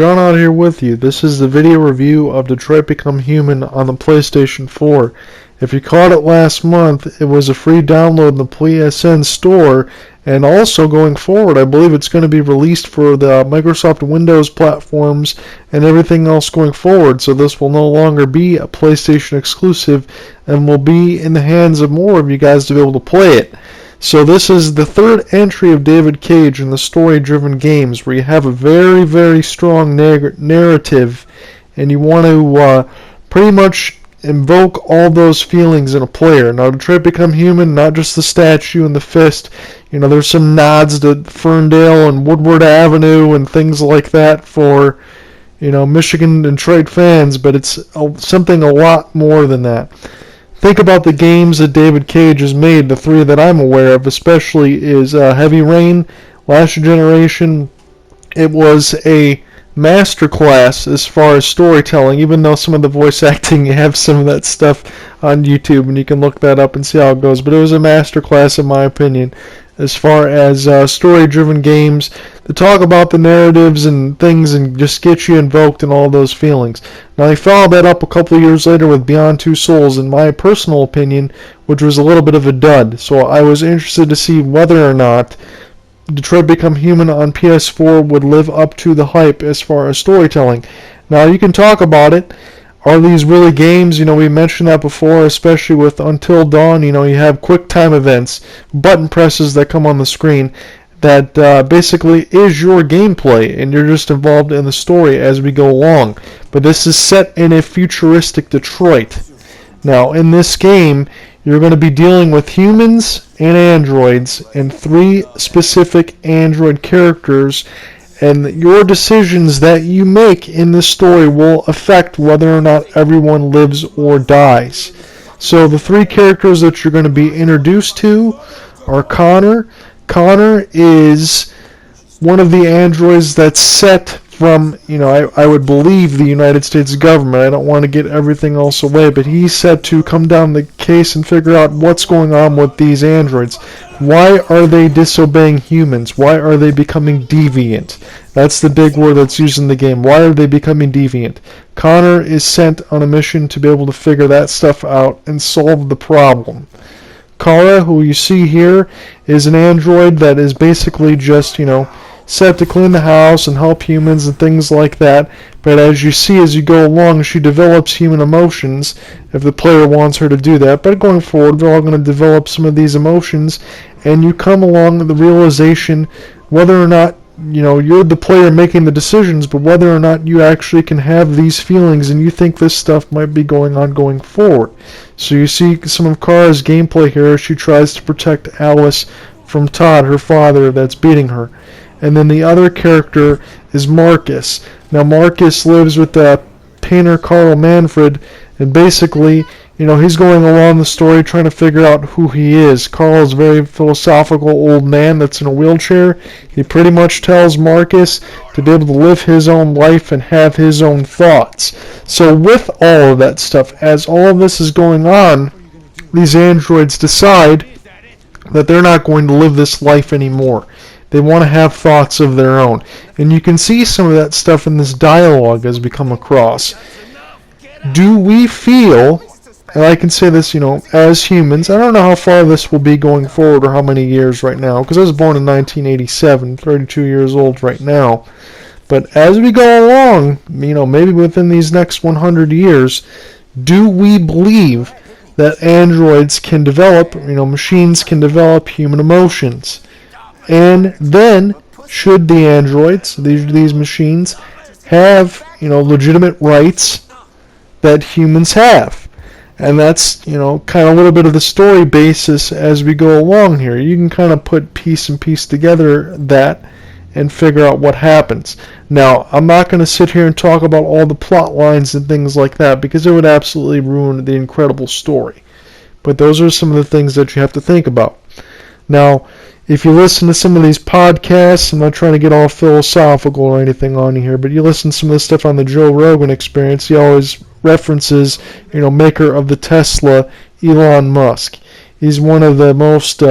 John out here with you. This is the video review of Detroit Become Human on the PlayStation 4. If you caught it last month, it was a free download in the PSN store, and also going forward, I believe it's going to be released for the Microsoft Windows platforms and everything else going forward, so this will no longer be a PlayStation exclusive and will be in the hands of more of you guys to be able to play it. So this is the third entry of David Cage in the story-driven games, where you have a very, very strong narrative, and you want to pretty much invoke all those feelings in a player. Now, Detroit Become Human, not just the statue and the fist. You know, there's some nods to Ferndale and Woodward Avenue and things like that for, you know, Michigan and Detroit fans, but it's something a lot more than that. Think about the games that David Cage has made. The three that I'm aware of especially is Heavy Rain, Last Generation. It was a masterclass as far as storytelling, even though some of the voice acting, you have some of that stuff on YouTube, and you can look that up and see how it goes. But it was a masterclass, in my opinion, as far as story-driven games to talk about the narratives and things and just get you invoked in all those feelings. Now, they followed that up a couple of years later with Beyond Two Souls, in my personal opinion, which was a little bit of a dud. So I was interested to see whether or not Detroit Become Human on PS4 would live up to the hype as far as storytelling. Now, you can talk about it. Are these really games? You know, we mentioned that before, especially with Until Dawn. You know, you have quick time events, button presses that come on the screen that basically is your gameplay, and you're just involved in the story as we go along. But this is set in a futuristic Detroit. Now, in this game, you're going to be dealing with humans and androids and three specific android characters, and your decisions that you make in this story will affect whether or not everyone lives or dies. So the three characters that you're going to be introduced to are Connor. Connor is one of the androids that's set from, you know, I would believe the United States government. I don't want to get everything else away, but he's set to come down the case and figure out what's going on with these androids. Why are they disobeying humans? Why are they becoming deviant? That's the big word that's used in the game. Why are they becoming deviant? Connor is sent on a mission to be able to figure that stuff out and solve the problem. Kara, who you see here, is an android that is basically just, you know, set to clean the house and help humans and things like that. But as you see as you go along, she develops human emotions if the player wants her to do that. But going forward, they're all going to develop some of these emotions, and you come along with the realization whether or not, you know, you're the player making the decisions, but whether or not you actually can have these feelings and you think this stuff might be going on going forward. So you see some of Kara's gameplay here as she tries to protect Alice from Todd, her father, that's beating her. And then the other character is Marcus. Now, Marcus lives with the painter Carl Manfred, and basically, you know, he's going along the story trying to figure out who he is. Carl is a very philosophical old man that's in a wheelchair. He pretty much tells Marcus to be able to live his own life and have his own thoughts. So with all of that stuff, as all of this is going on, these androids decide that they're not going to live this life anymore. They want to have thoughts of their own. And you can see some of that stuff in this dialogue as we come across. Do we feel, and I can say this, you know, as humans, I don't know how far this will be going forward or how many years right now, because I was born in 1987, 32 years old right now. But as we go along, you know, maybe within these next 100 years, do we believe that androids can develop, you know, machines can develop human emotions? And then, should the androids, these machines, have, you know, legitimate rights that humans have? And that's, you know, kind of a little bit of the story basis as we go along here. You can kind of put piece and piece together that and figure out what happens. Now, I'm not going to sit here and talk about all the plot lines and things like that, because it would absolutely ruin the incredible story. But those are some of the things that you have to think about. Now, if you listen to some of these podcasts, I'm not trying to get all philosophical or anything on here, but you listen to some of this stuff on the Joe Rogan Experience, he always references, you know, maker of the Tesla, Elon Musk. He's one of the most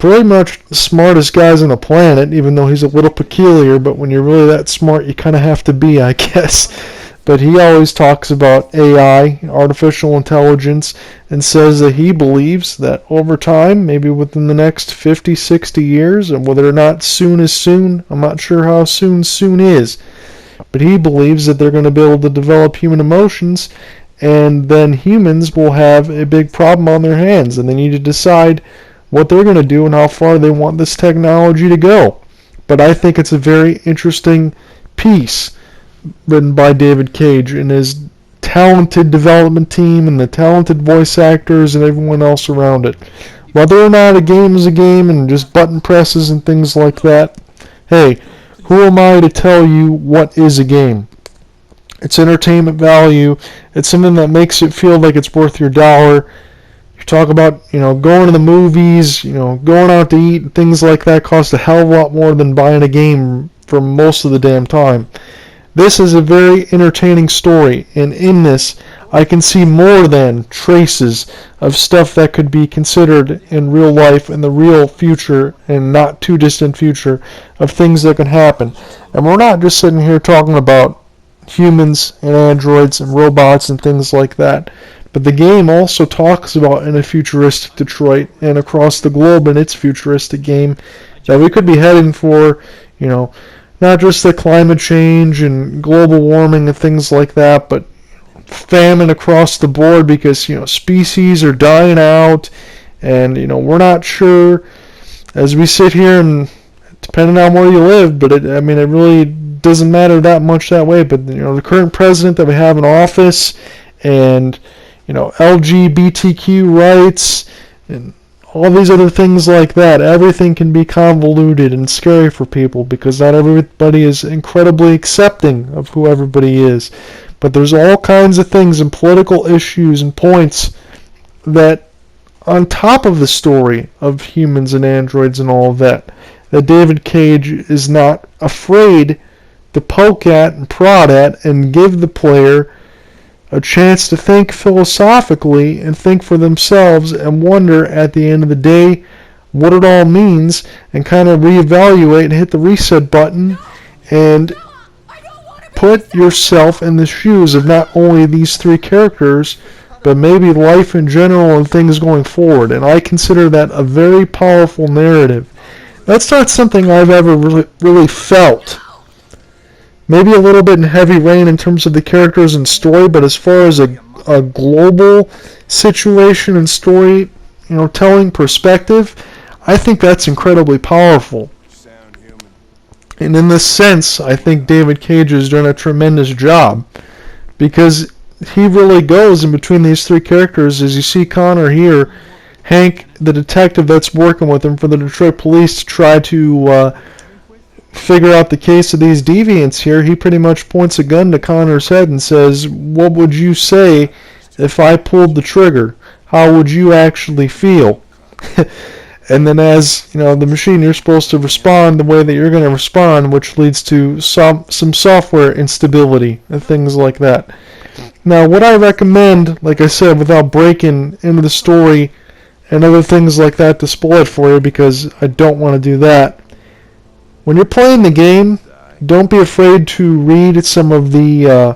pretty much the smartest guys on the planet, even though he's a little peculiar, but when you're really that smart, you kind of have to be, I guess. But he always talks about AI, artificial intelligence, and says that he believes that over time, maybe within the next 50, 60 years, and whether or not soon is soon, I'm not sure how soon is, but he believes that they're going to be able to develop human emotions, and then humans will have a big problem on their hands, and they need to decide what they're going to do and how far they want this technology to go. But I think it's a very interesting piece written by David Cage and his talented development team and the talented voice actors and everyone else around it. Whether or not a game is a game and just button presses and things like that, hey, who am I to tell you what is a game? It's entertainment value. It's something that makes it feel like it's worth your dollar. You talk about, going to the movies, going out to eat, and things like that cost a hell of a lot more than buying a game for most of the damn time. This is a very entertaining story, and in this, I can see more than traces of stuff that could be considered in real life in the real future and not too distant future of things that can happen. And we're not just sitting here talking about humans and androids and robots and things like that, but the game also talks about in a futuristic Detroit and across the globe in its futuristic game that we could be heading for, not just the climate change and global warming and things like that, but famine across the board because, species are dying out and, we're not sure as we sit here and depending on where you live, but it really doesn't matter that much that way. But, the current president that we have in office and, LGBTQ rights and all these other things like that, everything can be convoluted and scary for people because not everybody is incredibly accepting of who everybody is. But there's all kinds of things and political issues and points that on top of the story of humans and androids and all of that David Cage is not afraid to poke at and prod at and give the player a chance to think philosophically and think for themselves and wonder at the end of the day what it all means and kind of reevaluate and hit the reset button and put yourself in the shoes of not only these three characters but maybe life in general and things going forward. And I consider that a very powerful narrative. That's not something I've ever really felt. Maybe a little bit in Heavy Rain in terms of the characters and story, but as far as a global situation and story, telling perspective, I think that's incredibly powerful. And in this sense, I think David Cage has done a tremendous job because he really goes in between these three characters. As you see Connor here, Hank, the detective that's working with him for the Detroit police to try to figure out the case of these deviants here, he pretty much points a gun to Connor's head and says, what would you say if I pulled the trigger? How would you actually feel? And then as the machine, you're supposed to respond the way that you're going to respond, which leads to some software instability and things like that. Now, what I recommend, like I said, without breaking into the story and other things like that to spoil it for you, because I don't want to do that, when you're playing the game, don't be afraid to read some of the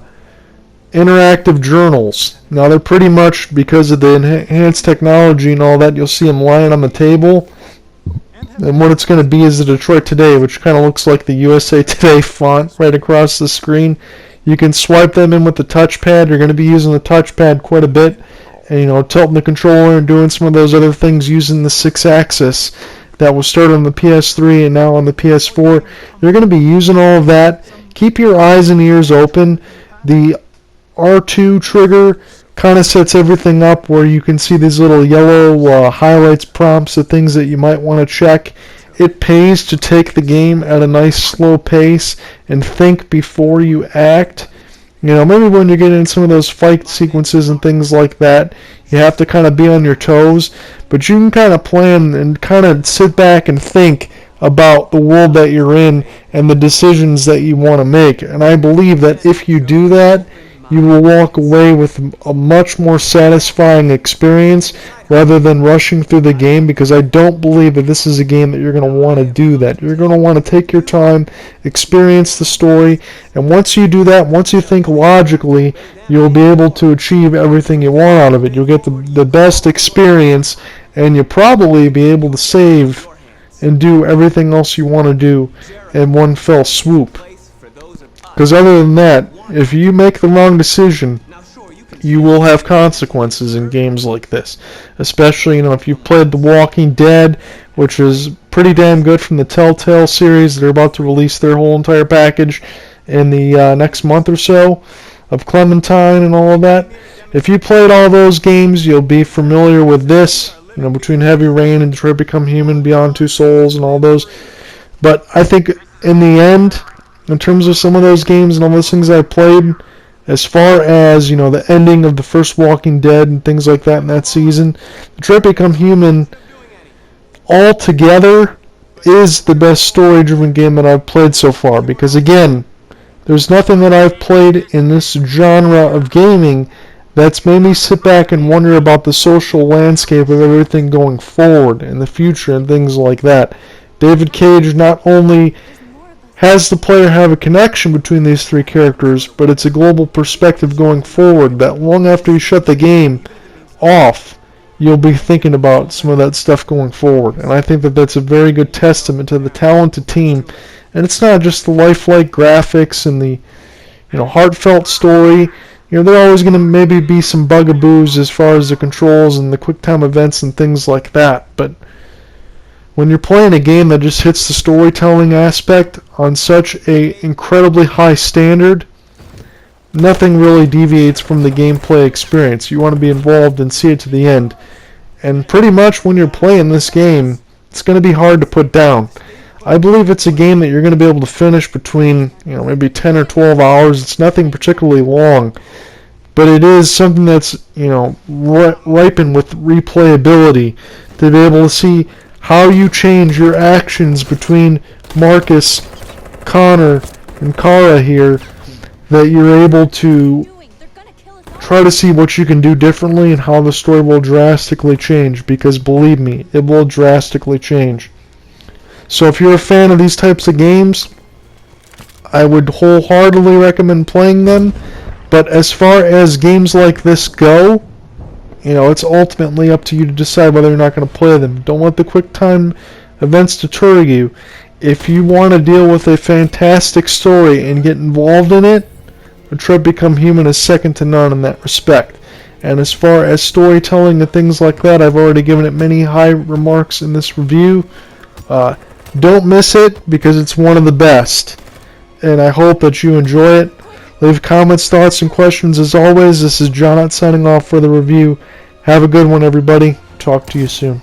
interactive journals. Now, they're pretty much, because of the enhanced technology and all that, you'll see them lying on the table. And what it's going to be is the Detroit Today, which kind of looks like the USA Today font right across the screen. You can swipe them in with the touchpad. You're going to be using the touchpad quite a bit. And, tilting the controller and doing some of those other things using the 6-axis that was started on the PS3 and now on the PS4. You're going to be using all of that. Keep your eyes and ears open. The R2 trigger kind of sets everything up where you can see these little yellow highlights, prompts, of things that you might want to check. It pays to take the game at a nice slow pace and think before you act. Maybe when you get in some of those fight sequences and things like that, you have to kind of be on your toes, but you can kind of plan and kind of sit back and think about the world that you're in and the decisions that you want to make. And I believe that if you do that, you will walk away with a much more satisfying experience rather than rushing through the game, because I don't believe that this is a game that you're going to want to do that. You're going to want to take your time, experience the story, and once you do that, once you think logically, you'll be able to achieve everything you want out of it. You'll get the best experience, and you'll probably be able to save and do everything else you want to do in one fell swoop. Because other than that, if you make the wrong decision, you will have consequences in games like this. Especially, if you've played The Walking Dead, which is pretty damn good from the Telltale series. They're about to release their whole entire package in the next month or so of Clementine and all of that. If you played all those games, you'll be familiar with this. Between Heavy Rain and Detroit Become Human, Beyond Two Souls, and all those. But I think in the end, in terms of some of those games and all those things I played, as far as, the ending of the first Walking Dead and things like that in that season, Detroit Become Human altogether is the best story-driven game that I've played so far. Because again, there's nothing that I've played in this genre of gaming that's made me sit back and wonder about the social landscape of everything going forward in the future and things like that. David Cage not only has the player have a connection between these three characters, but it's a global perspective going forward that long after you shut the game off, you'll be thinking about some of that stuff going forward. And I think that that's a very good testament to the talented team. And it's not just the lifelike graphics and the heartfelt story. There are always going to maybe be some bugaboos as far as the controls and the quick time events and things like that. But when you're playing a game that just hits the storytelling aspect on such a incredibly high standard, nothing really deviates from the gameplay experience. You want to be involved and see it to the end. And pretty much when you're playing this game, it's going to be hard to put down. I believe it's a game that you're going to be able to finish between, maybe 10 or 12 hours. It's nothing particularly long, but it is something that's, ripened with replayability to be able to see how you change your actions between Marcus, Connor, and Kara here, that you're able to try to see what you can do differently and how the story will drastically change, because believe me, it will drastically change. So if you're a fan of these types of games, I would wholeheartedly recommend playing them. But as far as games like this go, it's ultimately up to you to decide whether you're not going to play them. Don't let the quick time events deter you. If you want to deal with a fantastic story and get involved in it, Detroit Become Human is second to none in that respect. And as far as storytelling and things like that, I've already given it many high remarks in this review. Don't miss it, because it's one of the best. And I hope that you enjoy it. Leave comments, thoughts, and questions as always. This is John signing off for the review. Have a good one, everybody. Talk to you soon.